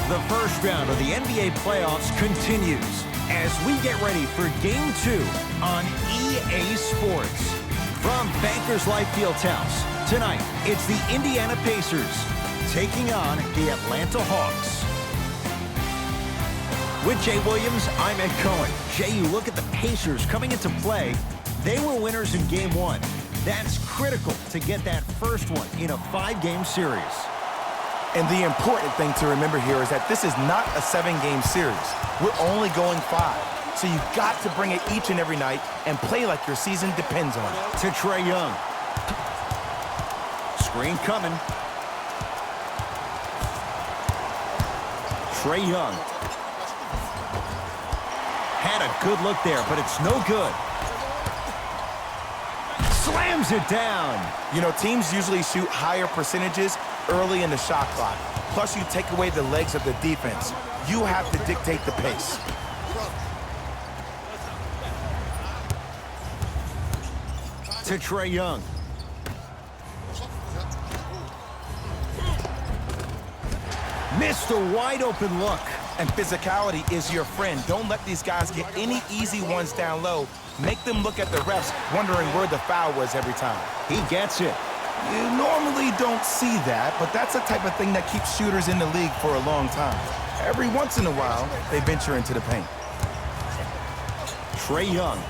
The first round of the NBA playoffs continues as we get ready for Game 2 on EA Sports. From Bankers Life Fieldhouse, tonight it's the Indiana Pacers taking on the Atlanta Hawks. With Jay Williams, I'm Ed Cohen. Jay, you look at the Pacers coming into play. They were winners in Game 1. That's critical to get that first one in a 5-game series. And the important thing to remember here is that this is not a 7-game series. We're only going 5. So you've got to bring it each and every night and play like your season depends on it. To Trae Young. Screen coming. Trae Young. Had a good look there, but it's no good. Slams it down. You know, teams usually shoot higher percentages early in the shot clock. Plus, you take away the legs of the defense. You have to dictate the pace. To Trae Young. Missed a wide open look. And physicality is your friend. Don't let these guys get any easy ones down low. Make them look at the refs, wondering where the foul was every time. He gets it. You normally don't see that, but that's the type of thing that keeps shooters in the league for a long time. Every once in a while, they venture into the paint. Trae Young.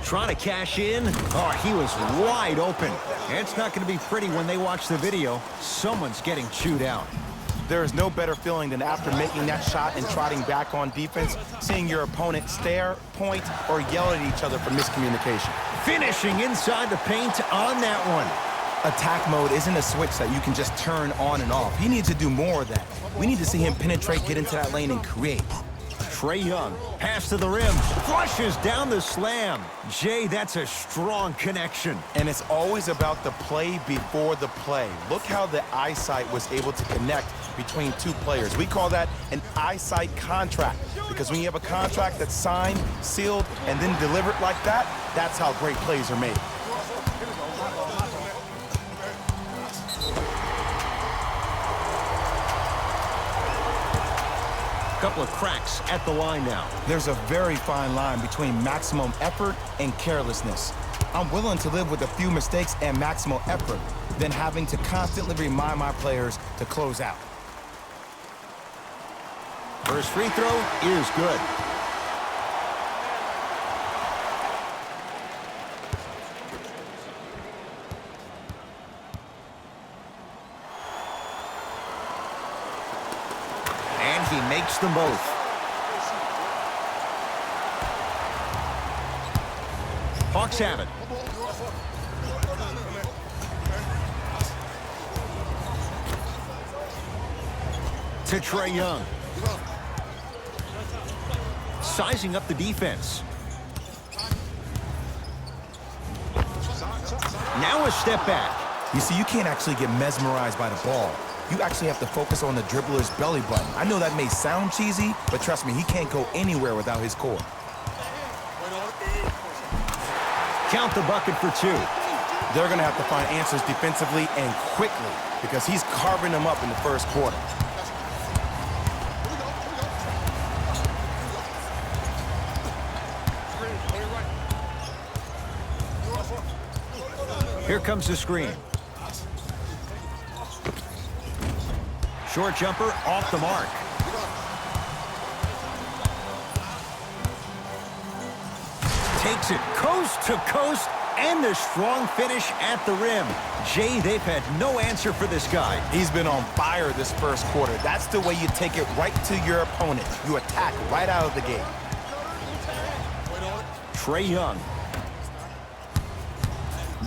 Trying to cash in. Oh, he was wide open. It's not going to be pretty when they watch the video. Someone's getting chewed out. There is no better feeling than after making that shot and trotting back on defense, seeing your opponent stare, point, or yell at each other for miscommunication. Finishing inside the paint on that one. Attack mode isn't a switch that you can just turn on and off. He needs to do more of that. We need to see him penetrate, get into that lane, and create. Trae Young, pass to the rim, flushes down the slam. Jay, that's a strong connection. And it's always about the play before the play. Look how the eyesight was able to connect between two players. We call that an eyesight contract, because when you have a contract that's signed, sealed, and then delivered like that, that's how great plays are made. Couple of cracks at the line now. There's a very fine line between maximum effort and carelessness. I'm willing to live with a few mistakes and maximal effort than having to constantly remind my players to close out. First free throw is good. He makes them both. Hawks have it. To Trae Young. Sizing up the defense. Now a step back. You see, you can't actually get mesmerized by the ball. You actually have to focus on the dribbler's belly button. I know that may sound cheesy, but trust me, he can't go anywhere without his core. Count the bucket for 2. They're going to have to find answers defensively and quickly because he's carving them up in the first quarter. Here comes the screen. Short jumper off the mark. Takes it coast to coast and the strong finish at the rim. Jay, they've had no answer for this guy. He's been on fire this first quarter. That's the way you take it right to your opponent. You attack right out of the gate. Trae Young.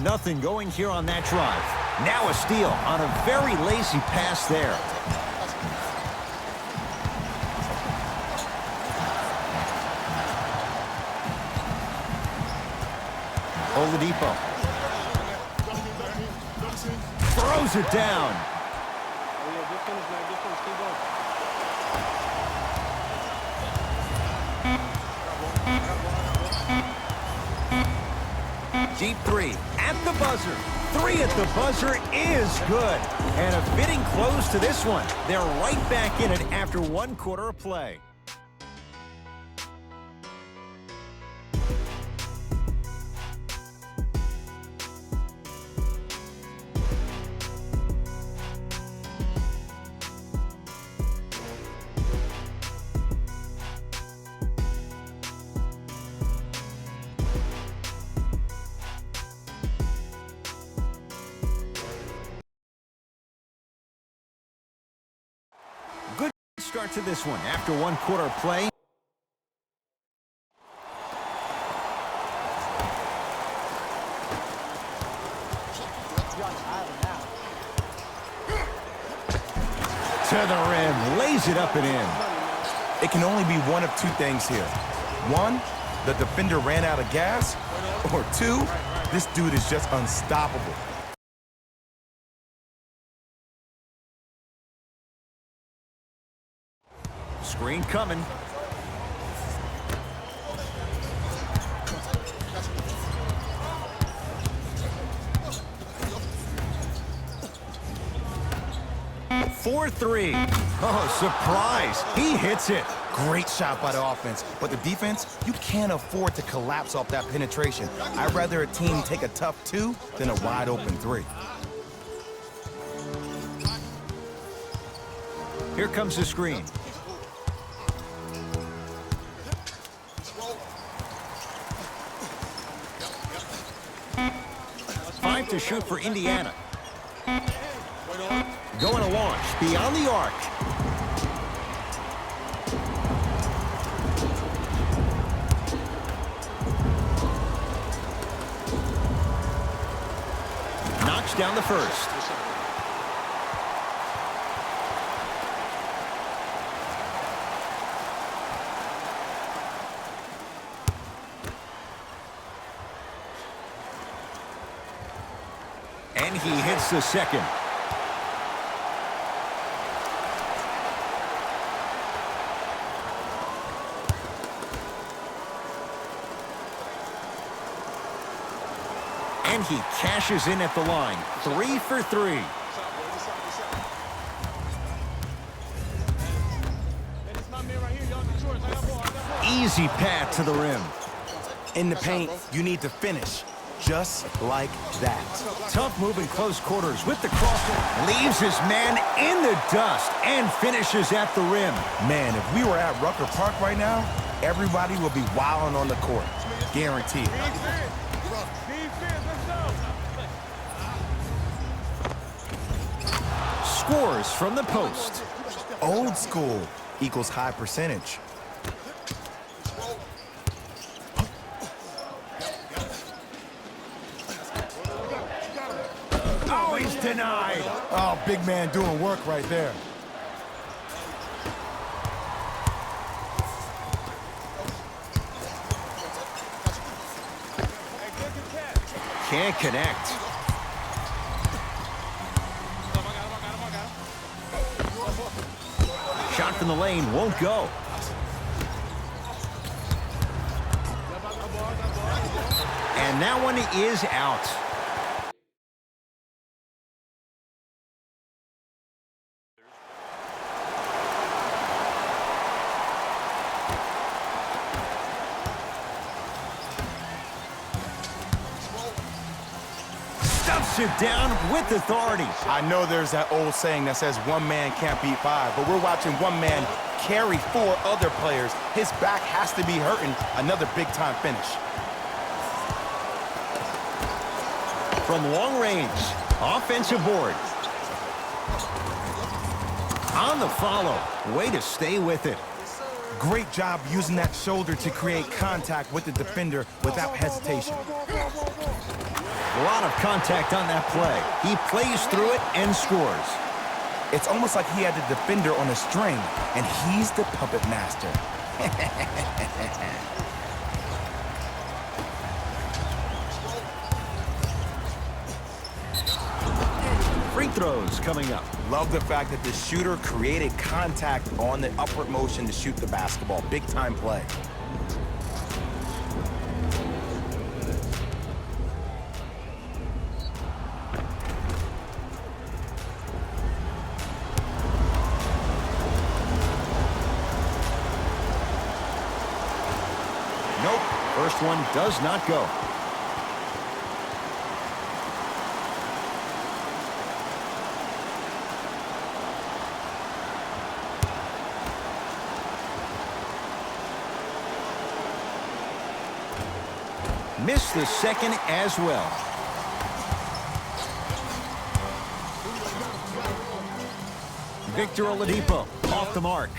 Nothing going here on that drive. Now a steal on a very lazy pass there. Oladipo. Throws it down. Deep three at the buzzer. Three at the buzzer is good. And a fitting close to this one. They're right back in it after 1 quarter of play. Good start to this one after 1 quarter of play. To the rim, lays it up and in. It can only be one of two things here. One, the defender ran out of gas, or two, this dude is just unstoppable. Screen coming. For three. Oh, surprise. He hits it. Great shot by the offense, but the defense, you can't afford to collapse off that penetration. I'd rather a team take a tough two than a wide open three. Here comes the screen. Five to shoot for Indiana. Going to launch beyond the arc. Knocks down the first. And he hits the second. And he cashes in at the line. 3 for 3. Easy path to the rim. In the paint, you need to finish. Just like that. Tough move in close quarters with the crosser. Leaves his man in the dust and finishes at the rim. Man, if we were at Rucker Park right now, everybody would be wilding on the court. Guaranteed. Scores from the post. Old school equals high percentage. Oh, he's denied. Oh, big man doing work right there. Can't connect. Shot from the lane won't go. And that one is out. Stuffs it down with authority. I know there's that old saying that says one man can't beat five, but we're watching one man carry four other players. His back has to be hurting. Another big-time finish. From long range, offensive board. On the follow, way to stay with it. Great job using that shoulder to create contact with the defender without hesitation. A lot of contact on that play. He plays through it and scores. It's almost like he had the defender on a string, and he's the puppet master. Free throws coming up. Love the fact that the shooter created contact on the upward motion to shoot the basketball. Big-time play. first one does not go. Missed the second as well. Victor Oladipo off the mark.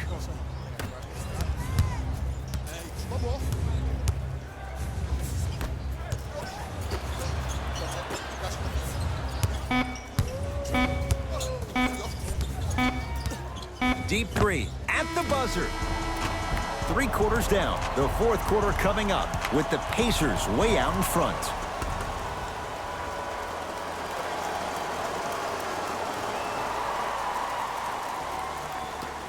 Deep three at the buzzer. 3 quarters down. The fourth quarter coming up with the Pacers way out in front.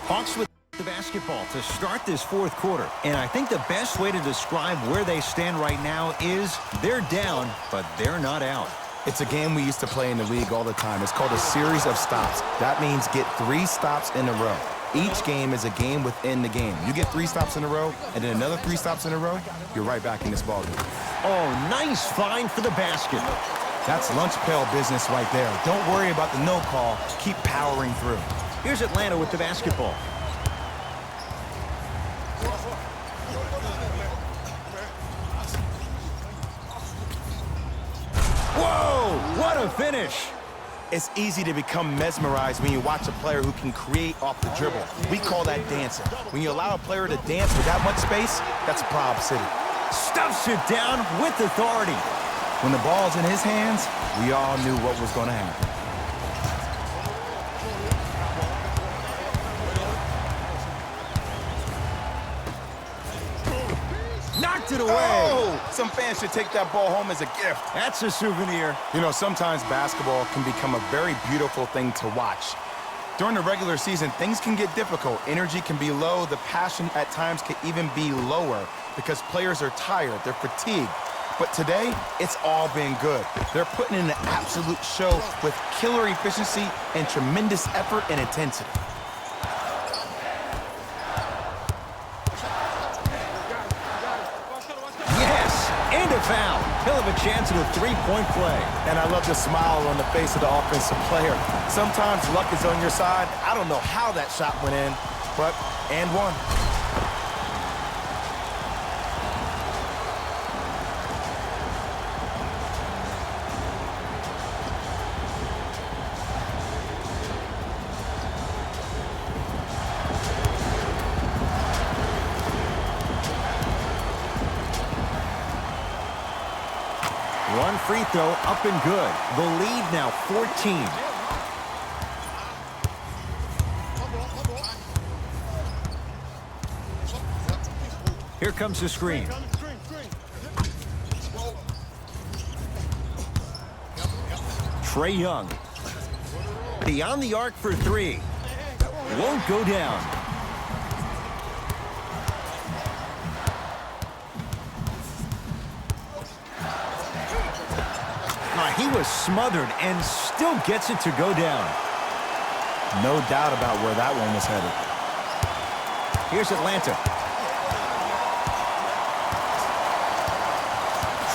Hawks with the basketball to start this fourth quarter. And I think the best way to describe where they stand right now is they're down, but they're not out. It's a game we used to play in the league all the time. It's called a series of stops. That means get 3 stops in a row. Each game is a game within the game. You get 3 stops in a row, and then another 3 stops in a row, you're right back in this ballgame. Oh, nice find for the basket. That's lunch pail business right there. Don't worry about the no call. Keep powering through. Here's Atlanta with the basketball. Whoa, what a finish. It's easy to become mesmerized when you watch a player who can create off the dribble. We call that dancing. When you allow a player to dance with that much space, that's a Prob City. Stuffs it down with authority. When the ball's in his hands, we all knew what was going to happen. Knocked it away. Oh, some fans should take that ball home as a gift. That's a souvenir. You know, sometimes basketball can become a very beautiful thing to watch. During the regular season, things can get difficult. Energy can be low. The passion at times can even be lower because players are tired. They're fatigued. But today, it's all been good. They're putting in an absolute show with killer efficiency and tremendous effort and intensity. And a foul. He'll have a chance at a 3-point play. And I love the smile on the face of the offensive player. Sometimes luck is on your side. I don't know how that shot went in, but and one. One free throw up and good. The lead now 14. Here comes the screen. Trae Young. Beyond the arc for 3. Won't go down. He was smothered and still gets it to go down. No doubt about where that one was headed. Here's Atlanta.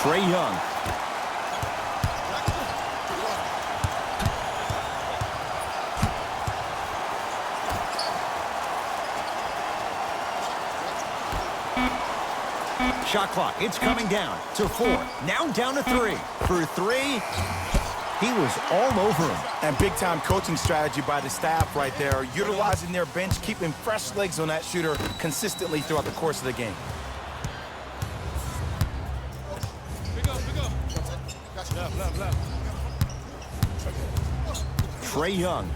Trae Young. Shot clock, it's coming down to 4. Now down to 3. For 3, he was all over him. And big-time coaching strategy by the staff right there, utilizing their bench, keeping fresh legs on that shooter consistently throughout the course of the game. Trae Young.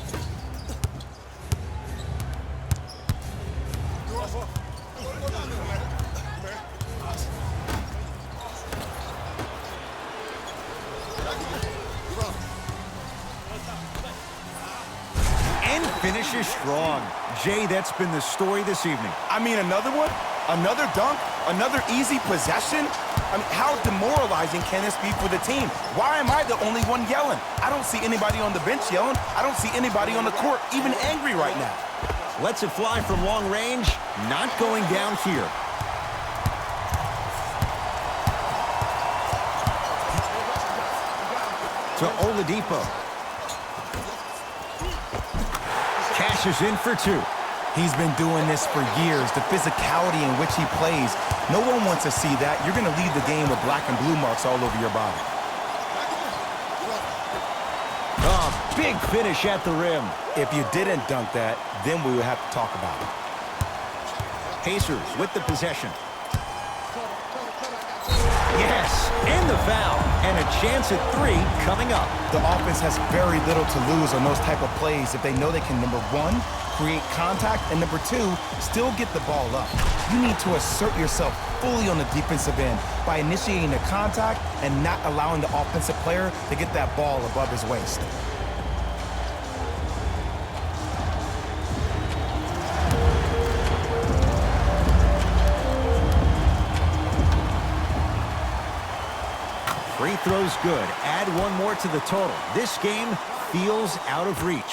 And finishes strong. Jay, that's been the story this evening. I mean, another one? Another dunk? Another easy possession? I mean, how demoralizing can this be for the team? Why am I the only one yelling? I don't see anybody on the bench yelling. I don't see anybody on the court even angry right now. Lets it fly from long range. Not going down here. to Oladipo. Cashes in for two. He's been doing this for years. The physicality in which he plays, no one wants to see that. You're going to leave the game with black and blue marks all over your body. Oh, big finish at the rim. If you didn't dunk that, then we would have to talk about it. Pacers with the possession. Yes, and the foul. And a chance at three coming up. The offense has very little to lose on those type of plays if they know they can, number one, create contact, and number two, still get the ball up. You need to assert yourself fully on the defensive end by initiating the contact and not allowing the offensive player to get that ball above his waist. Free throw's good. Add one more to the total. This game feels out of reach.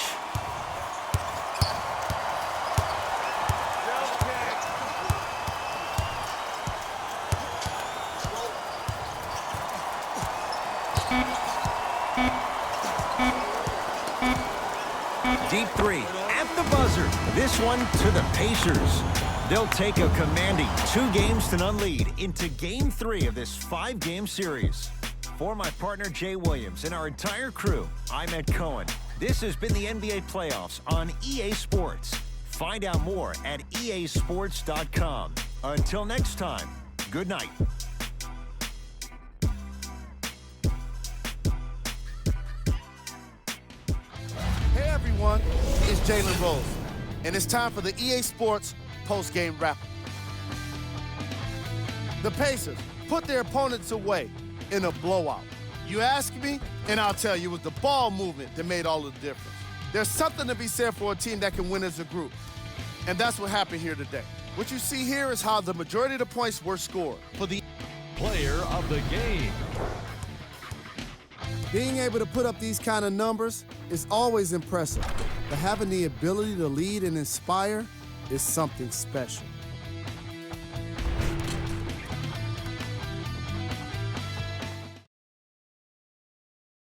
Deep three at the buzzer. This one to the Pacers. They'll take a commanding 2-0 lead into Game 3 of this 5-game series. For my partner, Jay Williams, and our entire crew, I'm Ed Cohen. This has been the NBA Playoffs on EA Sports. Find out more at easports.com. Until next time, good night. Hey everyone, it's Jalen Rose, and it's time for the EA Sports post-game wrap. The Pacers put their opponents away in a blowout. You ask me, and I'll tell you, it was the ball movement that made all the difference. There's something to be said for a team that can win as a group, and that's what happened here today. What you see here is how the majority of the points were scored. For the player of the game. Being able to put up these kind of numbers is always impressive, but having the ability to lead and inspire is something special.